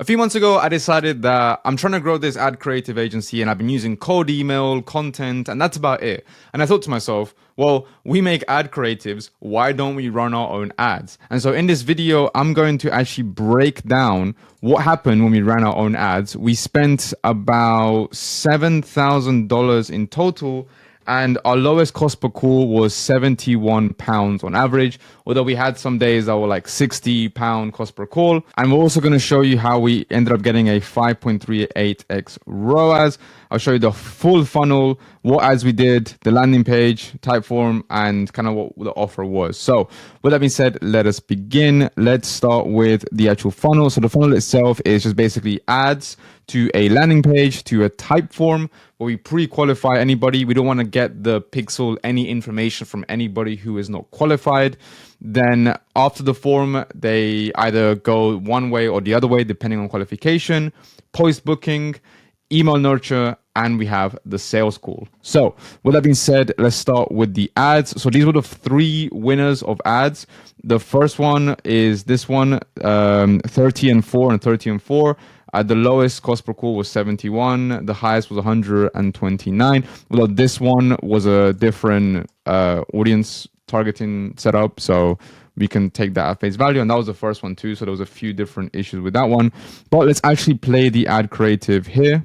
A few months ago, I decided that I'm trying to grow this ad creative agency and I've been using cold email, content, and that's about it. And I thought to myself, well, we make ad creatives. Why don't we run our own ads? And so in this video, I'm going to actually break down what happened when we ran our own ads. We spent about $7,000 in total. And our lowest cost per call was £71 on average, although we had some days that were like £60 cost per call. And we're also going to show you how we ended up getting a 5.38x ROAS. I'll show you the full funnel, what ads we did, the landing page, Typeform, and kind of what the offer was. So with that being said, let us begin. Let's start with the actual funnel. So the funnel itself is just basically ads to a landing page, to a Typeform, where we pre-qualify anybody. We don't want to get the pixel any information from anybody who is not qualified. Then after the form, they either go one way or the other way, depending on qualification, post booking, email nurture, and we have the sales call. So with that being said, let's start with the ads. So these were the three winners of ads. The first one is this one, 30 and 4 and 30 and 4. The lowest cost per call was 71. The highest was 129. Although this one was a different audience targeting setup, so we can take that at face value. And that was the first one too. So there was a few different issues with that one. But let's actually play the ad creative here.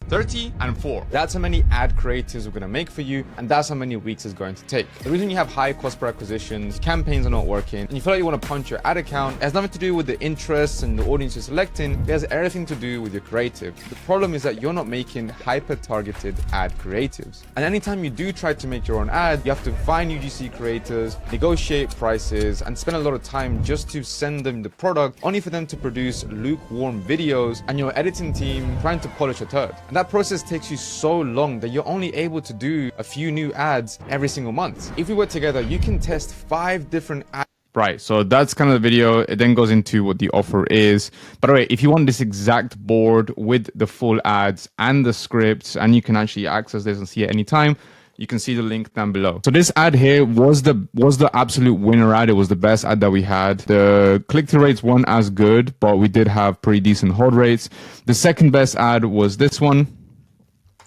30 and 4. That's how many ad creatives we're going to make for you, and that's how many weeks it's going to take. The reason you have high cost per acquisitions, campaigns are not working, and you feel like you want to punch your ad account, it has nothing to do with the interests and the audience you're selecting. It has everything to do with your creative. The problem is that you're not making hyper-targeted ad creatives. And anytime you do try to make your own ad, you have to find UGC creators, negotiate prices, and spend a lot of time just to send them the product, only for them to produce lukewarm videos, and your editing team trying to polish a turd. And that process takes you so long that you're only able to do a few new ads every single month. If we work together, you can test 5 different ads. Right, so that's kind of the video. It then goes into what the offer is. By the way, if you want this exact board with the full ads and the scripts, and you can actually access this and see it anytime, you can see the link down below. So this ad here was the absolute winner ad. It was the best ad that we had. The click-through rates weren't as good, but we did have pretty decent hold rates. The second best ad was this one.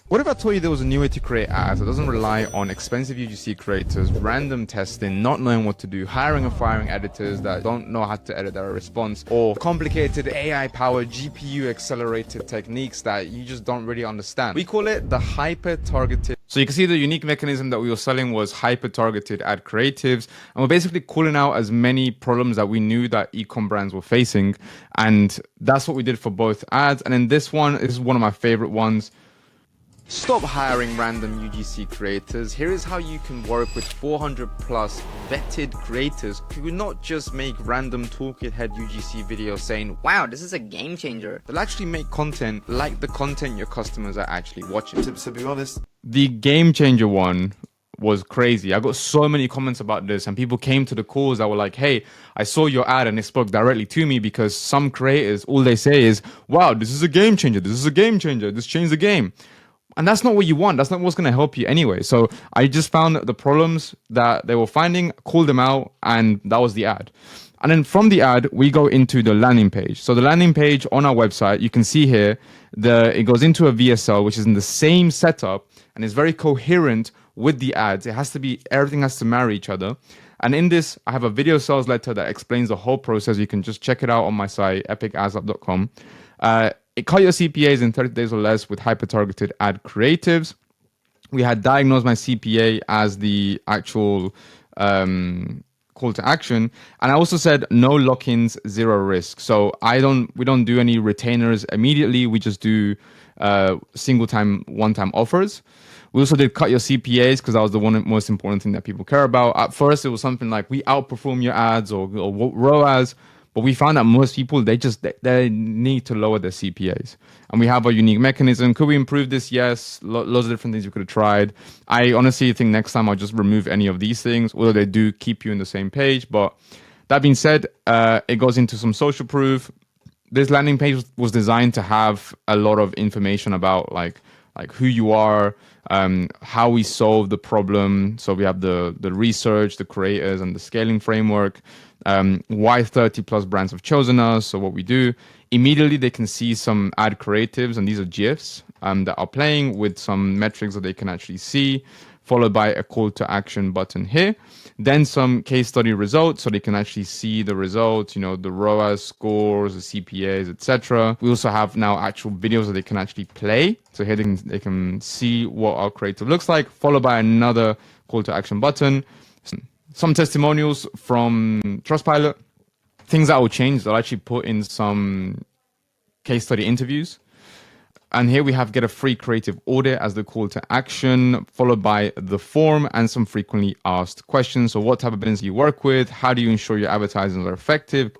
What if I told you there was a new way to create ads that doesn't rely on expensive UGC creators, random testing, not knowing what to do, hiring and firing editors that don't know how to edit their response, or complicated AI-powered, GPU-accelerated techniques that you just don't really understand? We call it the hyper-targeted. So you can see the unique mechanism that we were selling was hyper-targeted ad creatives, and we're basically calling out as many problems that we knew that e-com brands were facing, and that's what we did for both ads. And then this one is one of my favorite ones. Stop hiring random UGC creators. Here is how you can work with 400 plus vetted creators who will not just make random toolkit head UGC videos saying, wow, this is a game changer. They'll actually make content like the content your customers are actually watching. To be honest, the game changer one was crazy. I got so many comments about this, and people came to the calls that were like, hey, I saw your ad and it spoke directly to me, because some creators, all they say is, wow, this is a game changer. This is a game changer. This changed the game. And that's not what you want. That's not what's going to help you anyway. So I just found the problems that they were finding, called them out, and that was the ad. And then from the ad, we go into the landing page. So the landing page on our website, you can see here, it goes into a VSL, which is in the same setup and is very coherent with the ads. It has to be, everything has to marry each other. And in this, I have a video sales letter that explains the whole process. You can just check it out on my site, epicasapp.com. It cut your CPAs in 30 days or less with hyper-targeted ad creatives. We had diagnosed my CPA as the actual call to action. And I also said no lock-ins, zero risk. So we don't do any retainers immediately. We just do single-time, one-time offers. We also did cut your CPAs, because that was the most important thing that people care about. At first, it was something like we outperform your ads or ROAS. But we found that most people, they need to lower their CPAs. And we have a unique mechanism. Could we improve this? Yes. Loads of different things we could have tried. I honestly think next time I'll just remove any of these things, although they do keep you in the same page. But that being said, it goes into some social proof. This landing page was designed to have a lot of information about like who you are, how we solve the problem. So we have the research, the creators, and the scaling framework. why 30 plus brands have chosen us. So what we do, immediately they can see some ad creatives, and these are GIFs that are playing with some metrics that they can actually see, followed by a call to action button here. Then some case study results, so they can actually see the results, you know, the ROAS scores, the CPAs, etc. We also have now actual videos that they can actually play. So here they can see what our creative looks like, followed by another call to action button. Some testimonials from Trustpilot, things that will change. They'll actually put in some case study interviews. And here we have get a free creative audit as the call to action, followed by the form and some frequently asked questions. So what type of business do you work with? How do you ensure your advertising are effective?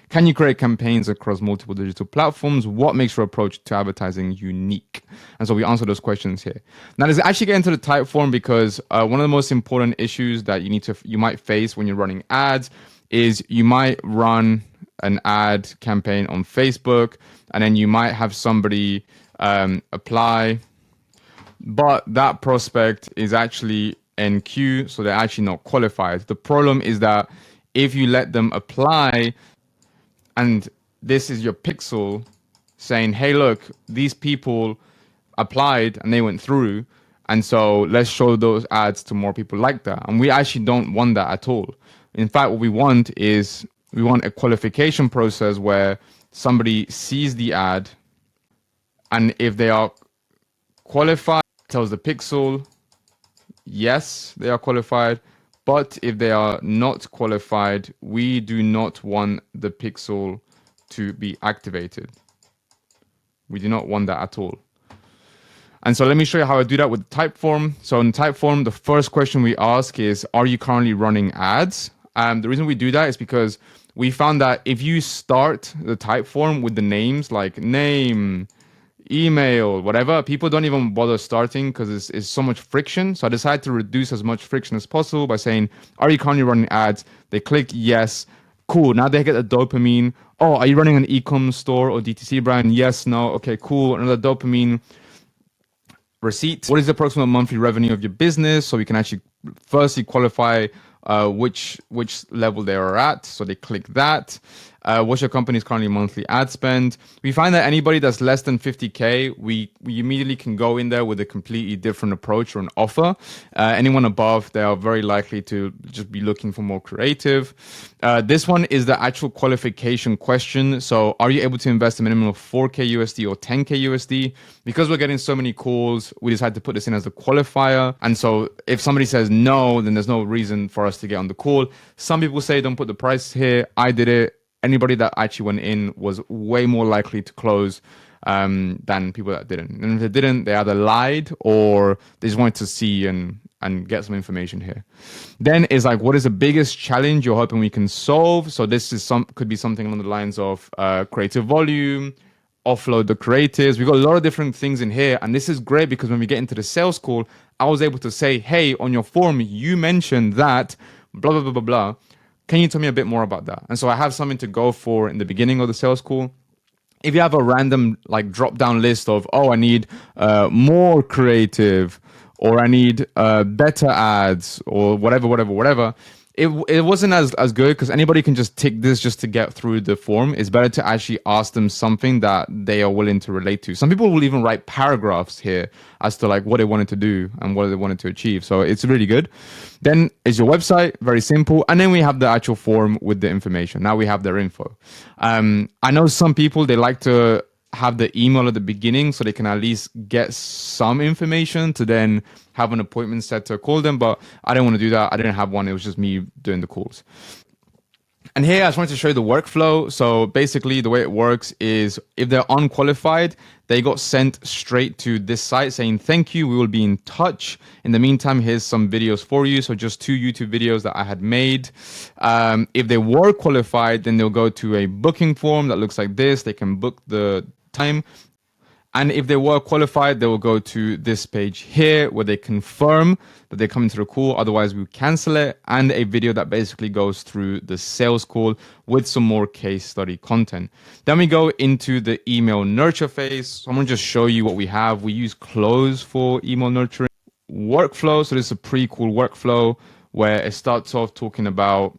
Can you create campaigns across multiple digital platforms? What makes your approach to advertising unique? And so we answer those questions here. Now let's actually get into the Typeform, because one of the most important issues that you might face when you're running ads is you might run an ad campaign on Facebook, and then you might have somebody apply, but that prospect is actually NQ, so they're actually not qualified. The problem is that if you let them apply, and this is your pixel saying, hey, look, these people applied and they went through, and so let's show those ads to more people like that. And we actually don't want that at all. In fact, what we want is we want a qualification process where somebody sees the ad, and if they are qualified, tells the pixel, yes, they are qualified. But if they are not qualified, we do not want the pixel to be activated. We do not want that at all. And so let me show you how I do that with Typeform. So in Typeform, the first question we ask is, are you currently running ads? The reason we do that is because we found that if you start the Typeform with the names like name, email, whatever, people don't even bother starting because it's so much friction. So I decided to reduce as much friction as possible by saying, are you currently running ads? They click yes. Cool. Now they get a dopamine. Oh, are you running an e-com store or DTC brand? Yes, no. Okay, cool. Another dopamine receipt. What is the approximate monthly revenue of your business? So we can actually firstly qualify which level they are at. So they click that. What's your company's currently monthly ad spend? We find that anybody that's less than 50K, we immediately can go in there with a completely different approach or an offer. Anyone above, they are very likely to just be looking for more creative. This one is the actual qualification question. So are you able to invest a minimum of 4K USD or 10K USD? Because we're getting so many calls, we decided to put this in as a qualifier. And so if somebody says no, then there's no reason for us to get on the call. Some people say don't put the price here. I did it. Anybody that actually went in was way more likely to close than people that didn't. And if they didn't, they either lied or they just wanted to see and get some information here. Then is like, what is the biggest challenge you're hoping we can solve? So this is could be something along the lines of creative volume, offload the creatives. We've got a lot of different things in here. And this is great because when we get into the sales call, I was able to say, hey, on your form, you mentioned that blah, blah, blah, blah, blah. Can you tell me a bit more about that? And so I have something to go for in the beginning of the sales call. If you have a random like drop down list of, oh, I need more creative, or I need better ads, or whatever, it wasn't as good, because anybody can just tick this just to get through the form. It's better to actually ask them something that they are willing to relate to. Some people will even write paragraphs here as to like what they wanted to do and what they wanted to achieve. So it's really good. Then is your website, very simple. And then we have the actual form with the information. Now we have their info. I know some people, they like to have the email at the beginning so they can at least get some information to then have an appointment set to call them, but I didn't want to do that. I didn't have one. It was just me doing the calls. And here I just wanted to show you the workflow. So basically the way it works is if they're unqualified, they got sent straight to this site saying, thank you, we will be in touch. In the meantime, here's some videos for you. So just 2 YouTube videos that I had made. If they were qualified, then they'll go to a booking form that looks like this. They can book the time. And if they were qualified, they will go to this page here where they confirm that they come into the call. Otherwise, we cancel it. And a video that basically goes through the sales call with some more case study content. Then we go into the email nurture phase. So I'm going to just show you what we have. We use Close for email nurturing. Workflow. So this is a pretty cool workflow where it starts off talking about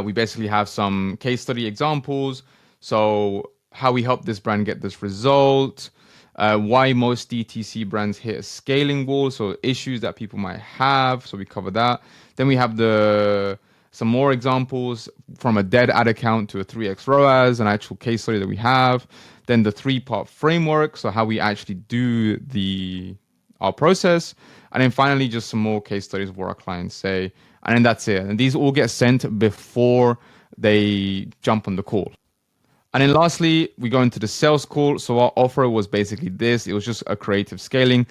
We basically have some case study examples. So how we help this brand get this result, why most DTC brands hit a scaling wall, so issues that people might have. So we cover that. Then we have some more examples from a dead ad account to a 3x ROAS, an actual case study that we have. Then the 3-part framework, so how we actually do our process. And then finally, just some more case studies of what our clients say. And then that's it. And these all get sent before they jump on the call. And then lastly, we go into the sales call. So our offer was basically this. It was just a creative scaling.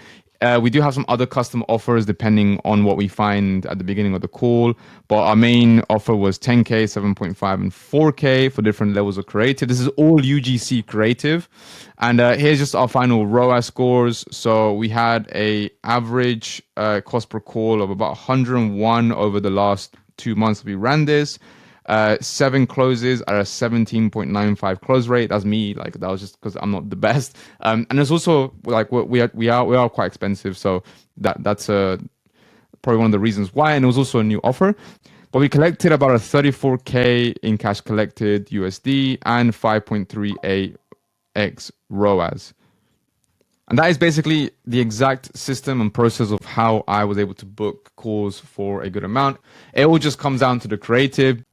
We do have some other custom offers depending on what we find at the beginning of the call. But our main offer was 10K, 7.5, and 4K for different levels of creative. This is all UGC creative. And here's just our final ROAS scores. So we had a average cost per call of about 101 over the last 2 months we ran this. 7 closes at a 17.95 close rate. That's me. Like, that was just because I'm not the best. And it's also like we are quite expensive, so that's probably one of the reasons why. And it was also a new offer. But we collected about a 34K in cash collected USD and 5.38x ROAS. And that is basically the exact system and process of how I was able to book calls for a good amount. It all just comes down to the creative.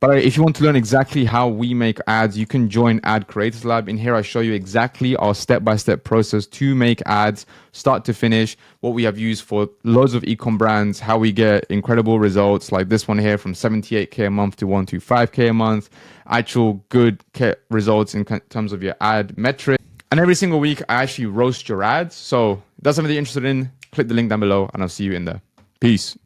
But if you want to learn exactly how we make ads, you can join Ad Creators Lab. In here, I show you exactly our step-by-step process to make ads, start to finish, what we have used for loads of e-com brands, how we get incredible results like this one here from 78K a month to 125K a month, actual good results in terms of your ad metrics. And every single week, I actually roast your ads. So if that's something you're interested in, click the link down below and I'll see you in there. Peace.